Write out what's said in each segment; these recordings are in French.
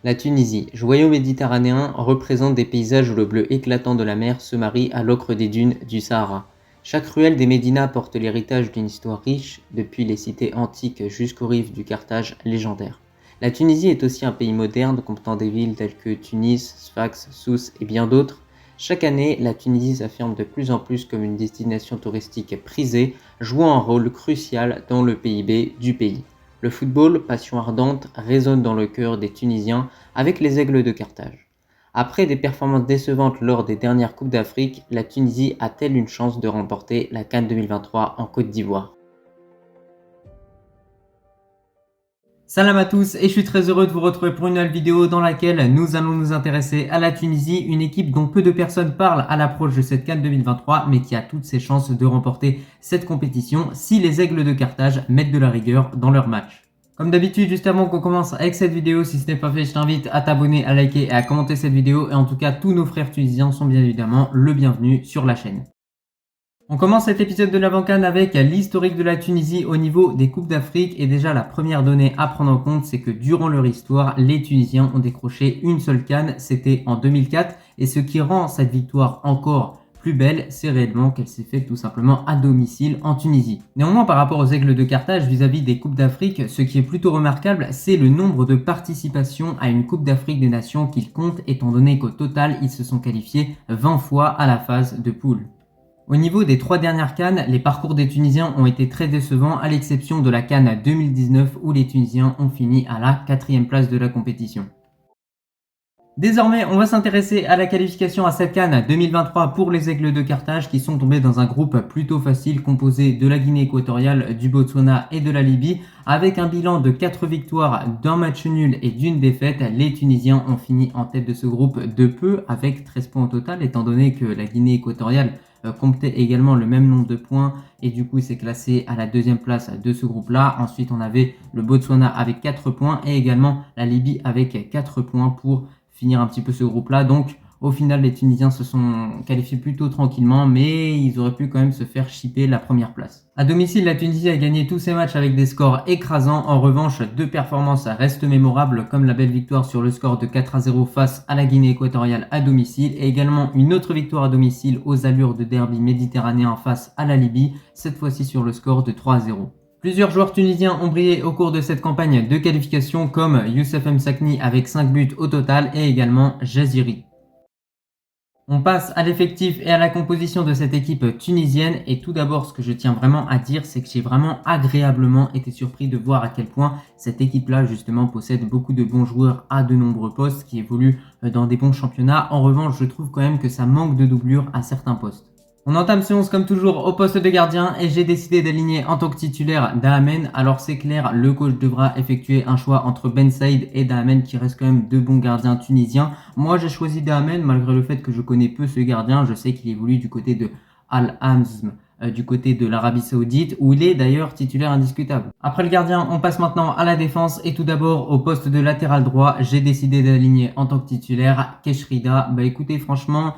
La Tunisie, joyau méditerranéen, représente des paysages où le bleu éclatant de la mer se marie à l'ocre des dunes du Sahara. Chaque ruelle des Médinas porte l'héritage d'une histoire riche, depuis les cités antiques jusqu'aux rives du Carthage légendaire. La Tunisie est aussi un pays moderne, comptant des villes telles que Tunis, Sfax, Sousse et bien d'autres. Chaque année, la Tunisie s'affirme de plus en plus comme une destination touristique prisée, jouant un rôle crucial dans le PIB du pays. Le football, passion ardente, résonne dans le cœur des Tunisiens avec les Aigles de Carthage. Après des performances décevantes lors des dernières Coupes d'Afrique, la Tunisie a-t-elle une chance de remporter la CAN 2023 en Côte d'Ivoire? Salam à tous et je suis très heureux de vous retrouver pour une nouvelle vidéo dans laquelle nous allons nous intéresser à la Tunisie, une équipe dont peu de personnes parlent à l'approche de cette CAN 2023 mais qui a toutes ses chances de remporter cette compétition si les Aigles de Carthage mettent de la rigueur dans leur match. Comme d'habitude, juste avant qu'on commence avec cette vidéo, si ce n'est pas fait, je t'invite à t'abonner, à liker et à commenter cette vidéo et en tout cas tous nos frères tunisiens sont bien évidemment le bienvenu sur la chaîne. On commence cet épisode de l'Avant-CAN avec l'historique de la Tunisie au niveau des Coupes d'Afrique et déjà la première donnée à prendre en compte, c'est que durant leur histoire, les Tunisiens ont décroché une seule CAN, c'était en 2004 et ce qui rend cette victoire encore plus belle, c'est réellement qu'elle s'est faite tout simplement à domicile en Tunisie. Néanmoins, par rapport aux Aigles de Carthage vis-à-vis des Coupes d'Afrique, ce qui est plutôt remarquable, c'est le nombre de participations à une Coupe d'Afrique des Nations qu'ils comptent, étant donné qu'au total, ils se sont qualifiés 20 fois à la phase de poule. Au niveau des 3 dernières CAN, les parcours des Tunisiens ont été très décevants, à l'exception de la CAN 2019 où les Tunisiens ont fini à la 4e place de la compétition. Désormais, on va s'intéresser à la qualification à cette CAN 2023 pour les Aigles de Carthage qui sont tombés dans un groupe plutôt facile composé de la Guinée équatoriale, du Botswana et de la Libye. Avec un bilan de 4 victoires, d'un match nul et d'une défaite, les Tunisiens ont fini en tête de ce groupe de peu avec 13 points au total, étant donné que la Guinée équatoriale comptait également le même nombre de points et du coup s'est classé à la 2e place de ce groupe là. Ensuite on avait le Botswana avec 4 points et également la Libye avec 4 points pour finir un petit peu ce groupe là. Donc au final les Tunisiens se sont qualifiés plutôt tranquillement mais ils auraient pu quand même se faire chipper la première place. À domicile, la Tunisie a gagné tous ses matchs avec des scores écrasants. En revanche, 2 performances restent mémorables comme la belle victoire sur le score de 4-0 face à la Guinée équatoriale à domicile et également une autre victoire à domicile aux allures de derby méditerranéen face à la Libye, cette fois-ci sur le score de 3-0. Plusieurs joueurs tunisiens ont brillé au cours de cette campagne de qualification comme Youssef Msakni avec 5 buts au total et également Jaziri. On passe à l'effectif et à la composition de cette équipe tunisienne et tout d'abord ce que je tiens vraiment à dire c'est que j'ai vraiment agréablement été surpris de voir à quel point cette équipe-là justement possède beaucoup de bons joueurs à de nombreux postes qui évoluent dans des bons championnats. En revanche, je trouve quand même que ça manque de doublure à certains postes. On entame ce 11 comme toujours au poste de gardien et j'ai décidé d'aligner en tant que titulaire Dahamen. Alors c'est clair, le coach devra effectuer un choix entre Ben Saïd et Dahamen qui restent quand même deux bons gardiens tunisiens. Moi j'ai choisi Dahamen malgré le fait que je connais peu ce gardien. Je sais qu'il évolue du côté de Al-Hamzm, du côté de l'Arabie Saoudite où il est d'ailleurs titulaire indiscutable. Après le gardien, on passe maintenant à la défense et tout d'abord au poste de latéral droit, j'ai décidé d'aligner en tant que titulaire Keshrida. Bah écoutez franchement,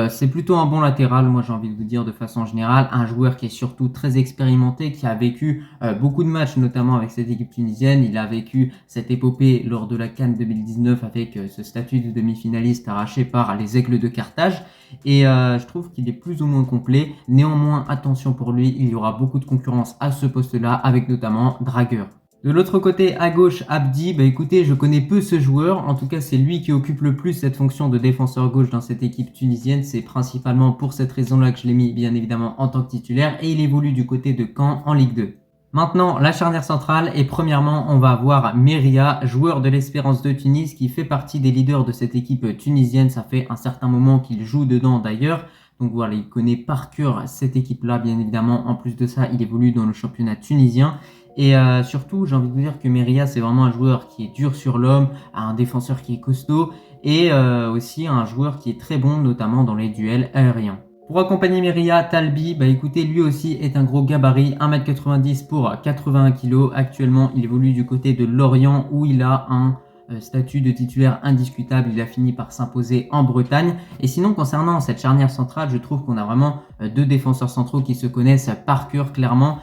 c'est plutôt un bon latéral, moi j'ai envie de vous dire de façon générale, un joueur qui est surtout très expérimenté, qui a vécu beaucoup de matchs notamment avec cette équipe tunisienne. Il a vécu cette épopée lors de la CAN 2019 avec ce statut de demi-finaliste arraché par les Aigles de Carthage et je trouve qu'il est plus ou moins complet. Néanmoins, attention pour lui, il y aura beaucoup de concurrence à ce poste-là avec notamment Dragueur. De l'autre côté, à gauche, Abdi, bah écoutez, je connais peu ce joueur, en tout cas c'est lui qui occupe le plus cette fonction de défenseur gauche dans cette équipe tunisienne, c'est principalement pour cette raison-là que je l'ai mis bien évidemment en tant que titulaire et il évolue du côté de Caen en Ligue 2. Maintenant, la charnière centrale et premièrement, on va avoir Meria, joueur de l'Espérance de Tunis qui fait partie des leaders de cette équipe tunisienne, ça fait un certain moment qu'il joue dedans d'ailleurs. Donc voilà, il connaît par cœur cette équipe-là, bien évidemment. En plus de ça, il évolue dans le championnat tunisien. Et surtout, j'ai envie de vous dire que Meria, c'est vraiment un joueur qui est dur sur l'homme, un défenseur qui est costaud et aussi un joueur qui est très bon, notamment dans les duels aériens. Pour accompagner Meria, Talbi, bah écoutez, lui aussi est un gros gabarit, 1m90 pour 81 kg. Actuellement, il évolue du côté de Lorient où il a un statut de titulaire indiscutable, il a fini par s'imposer en Bretagne. Et sinon, concernant cette charnière centrale, je trouve qu'on a vraiment deux défenseurs centraux qui se connaissent par cœur clairement.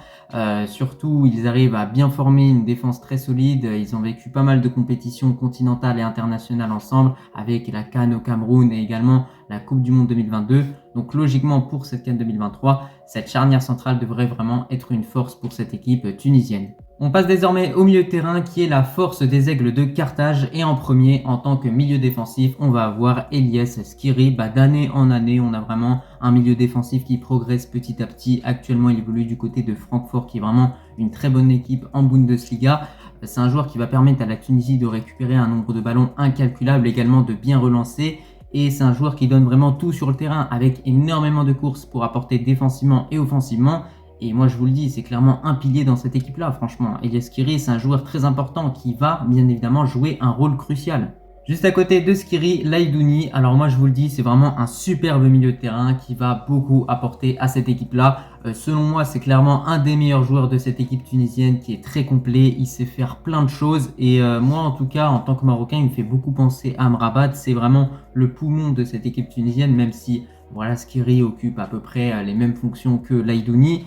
Surtout, ils arrivent à bien former une défense très solide. Ils ont vécu pas mal de compétitions continentales et internationales ensemble, avec la CAN au Cameroun et également la Coupe du Monde 2022. Donc logiquement, pour cette CAN 2023, cette charnière centrale devrait vraiment être une force pour cette équipe tunisienne. On passe désormais au milieu de terrain qui est la force des Aigles de Carthage, et en premier, en tant que milieu défensif, on va avoir Elias Skiri. D'année en année, on a vraiment un milieu défensif qui progresse petit à petit. Actuellement, il évolue du côté de Francfort, qui est vraiment une très bonne équipe en Bundesliga. C'est un joueur qui va permettre à la Tunisie de récupérer un nombre de ballons incalculable, également de bien relancer. Et c'est un joueur qui donne vraiment tout sur le terrain, avec énormément de courses pour apporter défensivement et offensivement. Et moi, je vous le dis, c'est clairement un pilier dans cette équipe-là, franchement. Elias Skiri, c'est un joueur très important qui va, bien évidemment, jouer un rôle crucial. Juste à côté de Skiri, Laidouni. Alors moi, je vous le dis, c'est vraiment un superbe milieu de terrain qui va beaucoup apporter à cette équipe-là. Selon moi, c'est clairement un des meilleurs joueurs de cette équipe tunisienne qui est très complet. Il sait faire plein de choses. Et moi, en tout cas, en tant que Marocain, il me fait beaucoup penser à Amrabat. C'est vraiment le poumon de cette équipe tunisienne, même si voilà, Skiri occupe à peu près les mêmes fonctions que Laidouni.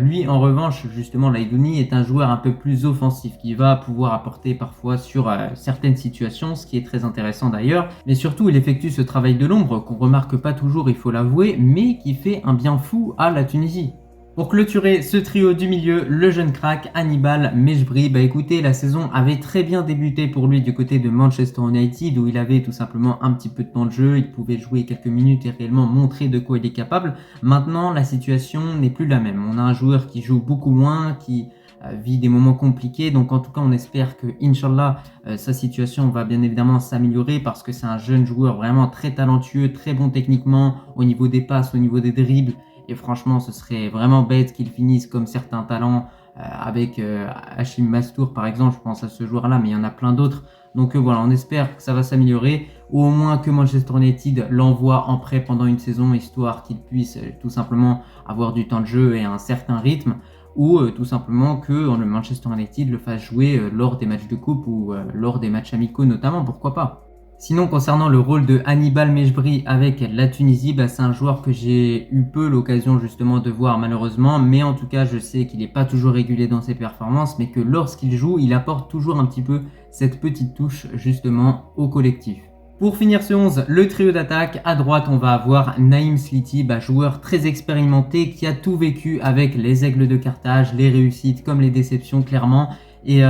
Lui, en revanche, justement, Laidouni est un joueur un peu plus offensif qui va pouvoir apporter parfois sur certaines situations, ce qui est très intéressant d'ailleurs. Mais surtout, il effectue ce travail de l'ombre qu'on remarque pas toujours, il faut l'avouer, mais qui fait un bien fou à la Tunisie. Pour clôturer ce trio du milieu, le jeune crack Hannibal Mejbri, écoutez, la saison avait très bien débuté pour lui du côté de Manchester United, où il avait tout simplement un petit peu de temps de jeu, il pouvait jouer quelques minutes et réellement montrer de quoi il est capable. Maintenant, la situation n'est plus la même. On a un joueur qui joue beaucoup moins, qui vit des moments compliqués, donc en tout cas on espère que Inch'Allah sa situation va bien évidemment s'améliorer, parce que c'est un jeune joueur vraiment très talentueux, très bon techniquement au niveau des passes, au niveau des dribbles. Et franchement, ce serait vraiment bête qu'il finisse comme certains talents avec Hachim Mastour par exemple. Je pense à ce joueur-là, mais il y en a plein d'autres. Donc voilà, on espère que ça va s'améliorer, ou au moins que Manchester United l'envoie en prêt pendant une saison, histoire qu'il puisse tout simplement avoir du temps de jeu et un certain rythme, ou tout simplement que le Manchester United le fasse jouer lors des matchs de coupe ou lors des matchs amicaux notamment, pourquoi pas. Sinon, concernant le rôle de Hannibal Mejbri avec la Tunisie, c'est un joueur que j'ai eu peu l'occasion justement de voir malheureusement, mais en tout cas je sais qu'il n'est pas toujours régulier dans ses performances, mais que lorsqu'il joue, il apporte toujours un petit peu cette petite touche justement au collectif. Pour finir ce 11, le trio d'attaque, à droite on va avoir Naïm Sliti, joueur très expérimenté qui a tout vécu avec les Aigles de Carthage, les réussites comme les déceptions clairement. Et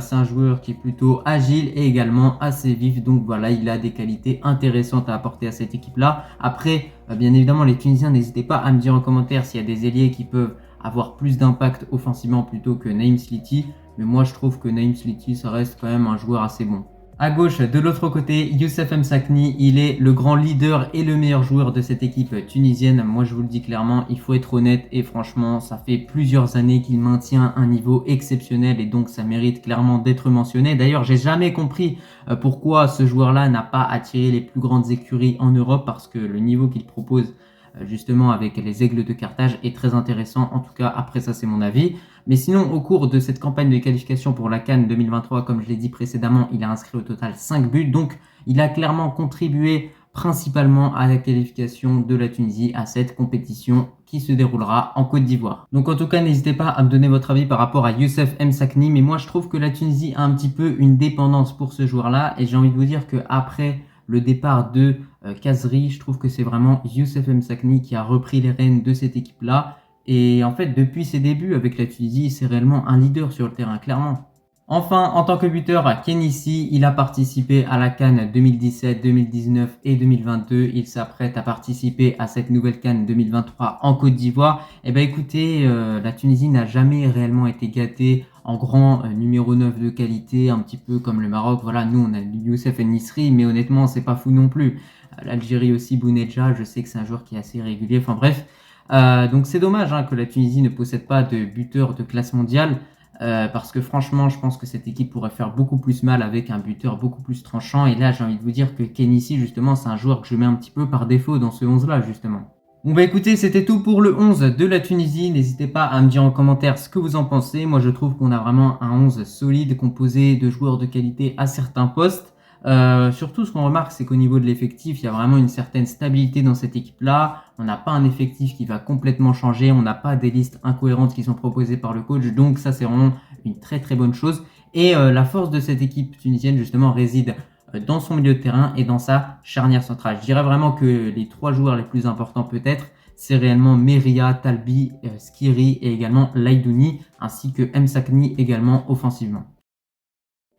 c'est un joueur qui est plutôt agile et également assez vif, donc voilà, il a des qualités intéressantes à apporter à cette équipe là. Après bien évidemment les Tunisiens, n'hésitez pas à me dire en commentaire s'il y a des ailiers qui peuvent avoir plus d'impact offensivement plutôt que Naïm Sliti, mais moi je trouve que Naïm Sliti ça reste quand même un joueur assez bon. À gauche, de l'autre côté, Youssef Msakni, il est le grand leader et le meilleur joueur de cette équipe tunisienne. Moi, je vous le dis clairement, il faut être honnête et franchement, ça fait plusieurs années qu'il maintient un niveau exceptionnel et donc ça mérite clairement d'être mentionné. D'ailleurs, j'ai jamais compris pourquoi ce joueur-là n'a pas attiré les plus grandes écuries en Europe, parce que le niveau qu'il propose justement avec les Aigles de Carthage est très intéressant. En tout cas, après ça, c'est mon avis. Mais sinon, au cours de cette campagne de qualification pour la CAN 2023, comme je l'ai dit précédemment, il a inscrit au total 5 buts. Donc, il a clairement contribué principalement à la qualification de la Tunisie à cette compétition qui se déroulera en Côte d'Ivoire. Donc en tout cas, n'hésitez pas à me donner votre avis par rapport à Youssef Msakni. Mais moi, je trouve que la Tunisie a un petit peu une dépendance pour ce joueur-là. Et j'ai envie de vous dire qu'après le départ de Kazri, je trouve que c'est vraiment Youssef Msakni qui a repris les rênes de cette équipe-là. Et en fait, depuis ses débuts avec la Tunisie, c'est réellement un leader sur le terrain, clairement. Enfin, en tant que buteur, Kenissi, il a participé à la CAN 2017, 2019 et 2022. Il s'apprête à participer à cette nouvelle CAN 2023 en Côte d'Ivoire. Écoutez, la Tunisie n'a jamais réellement été gâtée en grand numéro 9 de qualité, un petit peu comme le Maroc. Voilà, nous on a Youssef N'Nisri, mais honnêtement, c'est pas fou non plus. L'Algérie aussi, Bounedjah, je sais que c'est un joueur qui est assez régulier. Enfin bref. Donc c'est dommage que la Tunisie ne possède pas de buteur de classe mondiale, parce que franchement je pense que cette équipe pourrait faire beaucoup plus mal avec un buteur beaucoup plus tranchant. Et là j'ai envie de vous dire que Kenissi justement c'est un joueur que je mets un petit peu par défaut dans ce 11 là justement. Bon écoutez, c'était tout pour le 11 de la Tunisie. N'hésitez pas à me dire en commentaire ce que vous en pensez. Moi je trouve qu'on a vraiment un 11 solide composé de joueurs de qualité à certains postes. Surtout, ce qu'on remarque, c'est qu'au niveau de l'effectif, il y a vraiment une certaine stabilité dans cette équipe-là. On n'a pas un effectif qui va complètement changer. On n'a pas des listes incohérentes qui sont proposées par le coach. Donc ça, c'est vraiment une très très bonne chose. Et la force de cette équipe tunisienne, justement, réside dans son milieu de terrain et dans sa charnière centrale. Je dirais vraiment que les 3 joueurs les plus importants peut-être, c'est réellement Meria, Talbi, Skiri et également Laidouni, ainsi que Msakni également offensivement.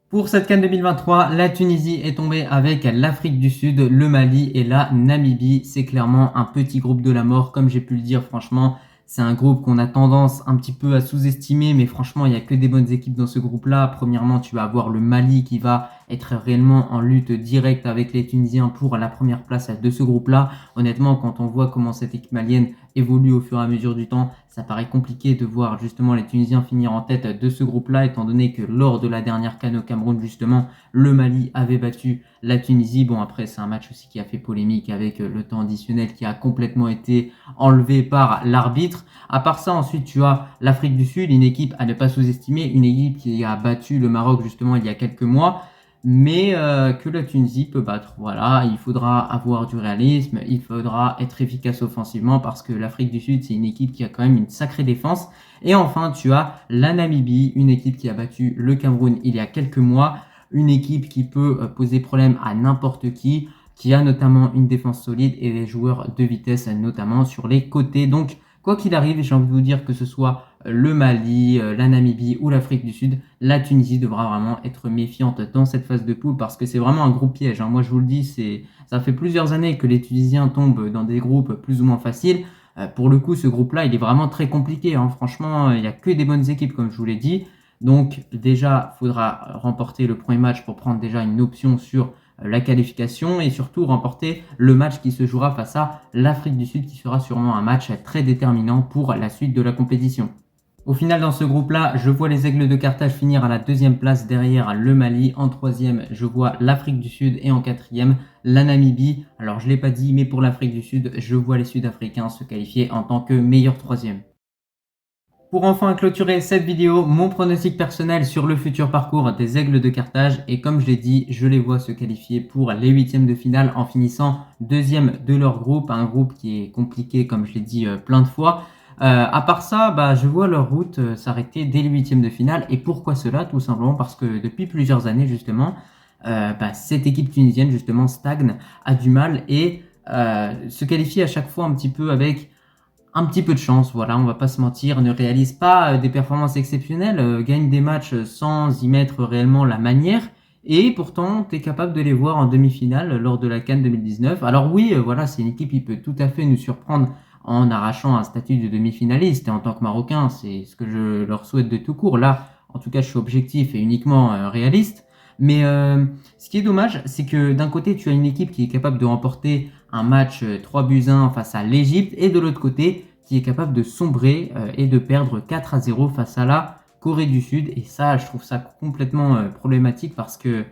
Pour cette CAN 2023, la Tunisie est tombée avec l'Afrique du Sud, le Mali et la Namibie. C'est clairement un petit groupe de la mort, comme j'ai pu le dire, franchement. C'est un groupe qu'on a tendance un petit peu à sous-estimer, mais franchement, il n'y a que des bonnes équipes dans ce groupe-là. Premièrement, tu vas avoir le Mali qui va être réellement en lutte directe avec les Tunisiens pour la première place de ce groupe-là. Honnêtement, quand on voit comment cette équipe malienne évolue au fur et à mesure du temps, ça paraît compliqué de voir justement les Tunisiens finir en tête de ce groupe-là, étant donné que lors de la dernière CAN au Cameroun, justement, le Mali avait battu la Tunisie. Bon, après, c'est un match aussi qui a fait polémique avec le temps additionnel qui a complètement été enlevé par l'arbitre. À part ça, ensuite, tu as l'Afrique du Sud, une équipe à ne pas sous-estimer, une équipe qui a battu le Maroc justement il y a quelques mois, mais que la Tunisie peut battre. Voilà, il faudra avoir du réalisme, il faudra être efficace offensivement parce que l'Afrique du Sud, c'est une équipe qui a quand même une sacrée défense. Et enfin, tu as la Namibie, une équipe qui a battu le Cameroun il y a quelques mois, une équipe qui peut poser problème à n'importe qui a notamment une défense solide et des joueurs de vitesse, notamment sur les côtés. Donc, quoi qu'il arrive, j'ai envie de vous dire que ce soit le Mali, la Namibie ou l'Afrique du Sud, la Tunisie devra vraiment être méfiante dans cette phase de poule parce que c'est vraiment un groupe piège. Moi, je vous le dis, ça fait plusieurs années que les Tunisiens tombent dans des groupes plus ou moins faciles. Pour le coup, ce groupe-là, il est vraiment très compliqué. Franchement, il n'y a que des bonnes équipes, comme je vous l'ai dit. Donc, déjà, il faudra remporter le premier match pour prendre déjà une option sur la qualification et surtout remporter le match qui se jouera face à l'Afrique du Sud qui sera sûrement un match très déterminant pour la suite de la compétition. Au final, dans ce groupe-là, je vois les Aigles de Carthage finir à la 2e place derrière le Mali. En 3e, je vois l'Afrique du Sud et en 4e, la Namibie. Alors, je ne l'ai pas dit, mais pour l'Afrique du Sud, je vois les Sud-Africains se qualifier en tant que meilleur 3e. Pour enfin clôturer cette vidéo, mon pronostic personnel sur le futur parcours des Aigles de Carthage et comme je l'ai dit, je les vois se qualifier pour les 8e de finale en finissant 2e de leur groupe, un groupe qui est compliqué comme je l'ai dit plein de fois. À part ça, je vois leur route s'arrêter dès les 8e de finale et pourquoi cela? Tout simplement parce que depuis plusieurs années justement, cette équipe tunisienne justement stagne, a du mal et se qualifie à chaque fois un petit peu avec un petit peu de chance, voilà, on va pas se mentir, ne réalise pas des performances exceptionnelles, gagne des matchs sans y mettre réellement la manière, et pourtant, tu es capable de les voir en demi-finale lors de la CAN 2019. Alors oui, voilà, c'est une équipe qui peut tout à fait nous surprendre en arrachant un statut de demi-finaliste, et en tant que Marocain, c'est ce que je leur souhaite de tout court. Là, en tout cas, je suis objectif et uniquement réaliste. Mais ce qui est dommage, c'est que d'un côté, tu as une équipe qui est capable de remporter un match 3-1 face à l'Égypte et de l'autre côté, qui est capable de sombrer et de perdre 4-0 face à la Corée du Sud. Et ça, je trouve ça complètement problématique parce que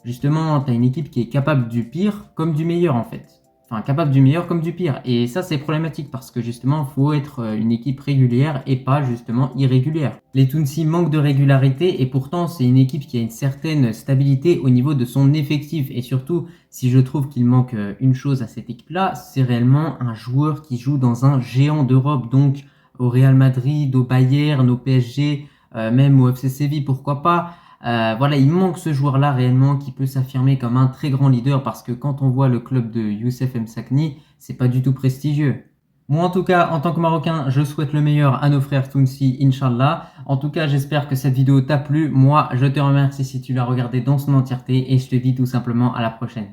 justement, tu as une équipe qui est capable du pire comme du meilleur en fait. Enfin, capable du meilleur comme du pire. Et ça, c'est problématique parce que justement, il faut être une équipe régulière et pas justement irrégulière. Les Tunisiens manquent de régularité et pourtant, c'est une équipe qui a une certaine stabilité au niveau de son effectif. Et surtout, si je trouve qu'il manque une chose à cette équipe-là, c'est réellement un joueur qui joue dans un géant d'Europe. Donc, au Real Madrid, au Bayern, au PSG, même au FC Séville, pourquoi pas. Voilà, il manque ce joueur-là réellement qui peut s'affirmer comme un très grand leader parce que quand on voit le club de Youssef Msakni, c'est pas du tout prestigieux. Moi, en tout cas, en tant que Marocain, je souhaite le meilleur à nos frères Tounsi, Inch'Allah. En tout cas, j'espère que cette vidéo t'a plu. Moi, je te remercie si tu l'as regardée dans son entièreté et je te dis tout simplement à la prochaine.